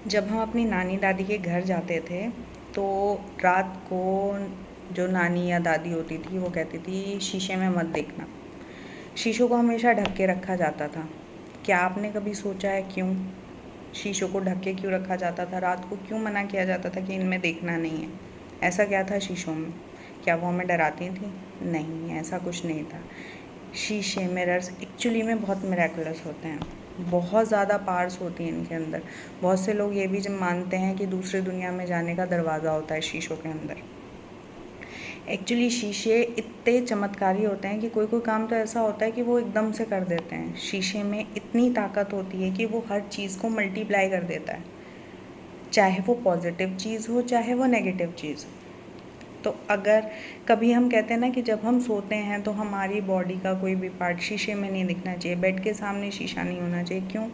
जब हम अपनी नानी दादी के घर जाते थे तो रात को जो नानी या दादी होती थी वो कहती थी शीशे में मत देखना। शीशों को हमेशा ढक के रखा जाता था। क्या आपने कभी सोचा है क्यों शीशों को ढक के क्यों रखा जाता था? रात को क्यों मना किया जाता था कि इनमें देखना नहीं है? ऐसा क्या था शीशों में? क्या वो हमें डराती थी? नहीं, ऐसा कुछ नहीं था। शीशे मिरर्स एक्चुअली में बहुत मिरेकुलस होते हैं। बहुत ज़्यादा पार्ट्स होती हैं इनके अंदर। बहुत से लोग ये भी जब मानते हैं कि दूसरी दुनिया में जाने का दरवाज़ा होता है शीशों के अंदर। एक्चुअली शीशे इतने चमत्कारी होते हैं कि कोई कोई काम तो ऐसा होता है कि वो एकदम से कर देते हैं। शीशे में इतनी ताकत होती है कि वो हर चीज़ को मल्टीप्लाई कर देता है, चाहे वो पॉजिटिव चीज़ हो चाहे वो नेगेटिव चीज़ हो। तो अगर कभी हम कहते हैं ना कि जब हम सोते हैं तो हमारी बॉडी का कोई भी पार्ट शीशे में नहीं दिखना चाहिए, बेड के सामने शीशा नहीं होना चाहिए। क्यों?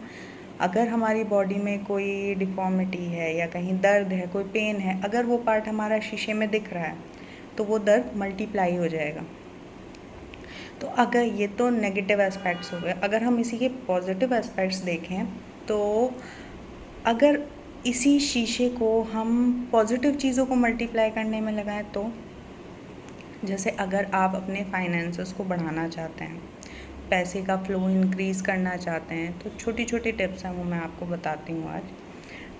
अगर हमारी बॉडी में कोई डिफ़ॉर्मिटी है या कहीं दर्द है, कोई पेन है, अगर वो पार्ट हमारा शीशे में दिख रहा है तो वो दर्द मल्टीप्लाई हो जाएगा। तो अगर ये तो नेगेटिव एस्पेक्ट्स हो गए, अगर हम इसी के पॉजिटिव एस्पेक्ट्स देखें तो अगर इसी शीशे को हम पॉजिटिव चीज़ों को मल्टीप्लाई करने में लगाएं तो जैसे अगर आप अपने फाइनेंसेस को बढ़ाना चाहते हैं, पैसे का फ्लो इंक्रीज़ करना चाहते हैं, तो छोटी छोटी टिप्स हैं वो मैं आपको बताती हूँ आज।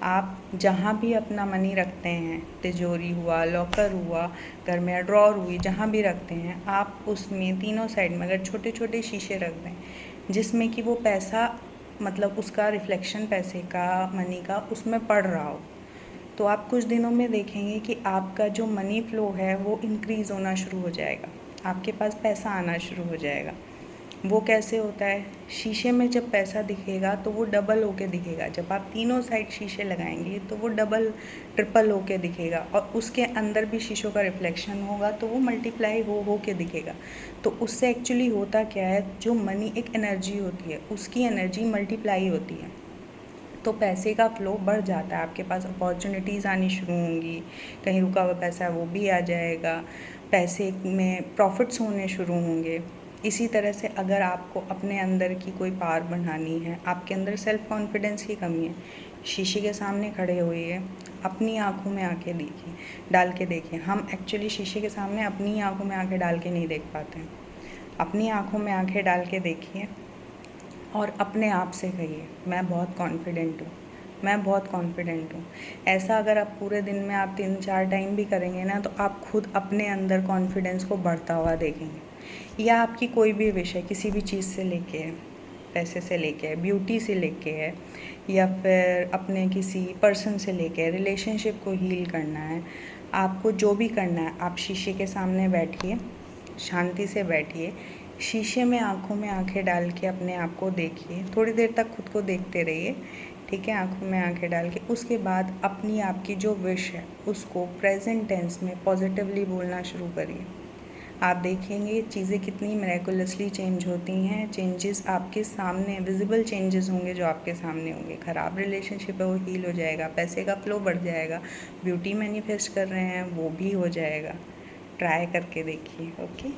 आप जहाँ भी अपना मनी रखते हैं, तिजोरी हुआ, लॉकर हुआ, घर में ड्रॉर हुई, जहाँ भी रखते हैं, आप उसमें तीनों साइड में अगर छोटे छोटे शीशे रख दें जिसमें कि वो पैसा मतलब उसका रिफ्लेक्शन पैसे का, मनी का उसमें पड़ रहा हो, तो आप कुछ दिनों में देखेंगे कि आपका जो मनी फ्लो है वो इंक्रीज़ होना शुरू हो जाएगा, आपके पास पैसा आना शुरू हो जाएगा। वो कैसे होता है? शीशे में जब पैसा दिखेगा तो वो डबल होके दिखेगा। जब आप तीनों साइड शीशे लगाएंगे तो वो डबल ट्रिपल होके दिखेगा और उसके अंदर भी शीशों का रिफ्लेक्शन होगा तो वो मल्टीप्लाई हो के दिखेगा। तो उससे एक्चुअली होता क्या है, जो मनी एक एनर्जी होती है उसकी एनर्जी मल्टीप्लाई होती है, तो पैसे का फ़्लो बढ़ जाता है, आपके पास अपॉर्चुनिटीज़ आनी शुरू होंगी, कहीं रुका हुआ पैसा है वो भी आ जाएगा, पैसे में प्रॉफिट्स होने शुरू होंगे। इसी तरह से अगर आपको अपने अंदर की कोई पावर बढ़ानी है, आपके अंदर सेल्फ़ कॉन्फिडेंस की कमी है, शीशे के सामने खड़े होइए, अपनी आँखों में आँखें देखिए, डाल के देखिए। हम एक्चुअली शीशे के सामने अपनी आँखों में आँखें डाल के नहीं देख पाते हैं। अपनी आँखों में आँखें डाल के देखिए और अपने आप से कहिए मैं बहुत कॉन्फिडेंट हूँ, मैं बहुत कॉन्फिडेंट हूँ। ऐसा अगर आप पूरे दिन में आप 3-4 टाइम भी करेंगे ना तो आप खुद अपने अंदर कॉन्फिडेंस को बढ़ता हुआ देखेंगे। या आपकी कोई भी विश है, किसी भी चीज़ से लेके है, पैसे से लेके है, ब्यूटी से लेके है, या फिर अपने किसी पर्सन से लेके है, रिलेशनशिप को हील करना है, आपको जो भी करना है, आप शीशे के सामने बैठिए, शांति से बैठिए, शीशे में आँखों में आँखें डाल के अपने आप को देखिए, थोड़ी देर तक खुद को देखते रहिए, ठीक है, आँखों में आँखें डाल के। उसके बाद अपनी आपकी जो विश है उसको प्रेजेंट टेंस में पॉजिटिवली बोलना शुरू करिए। आप देखेंगे चीज़ें कितनी मिरेकुलसली चेंज होती हैं। चेंजेस आपके सामने विजिबल चेंजेस होंगे जो आपके सामने होंगे। ख़राब रिलेशनशिप है वो हील हो जाएगा, पैसे का फ्लो बढ़ जाएगा, ब्यूटी मैनिफेस्ट कर रहे हैं वो भी हो जाएगा। ट्राई करके देखिए। ओके।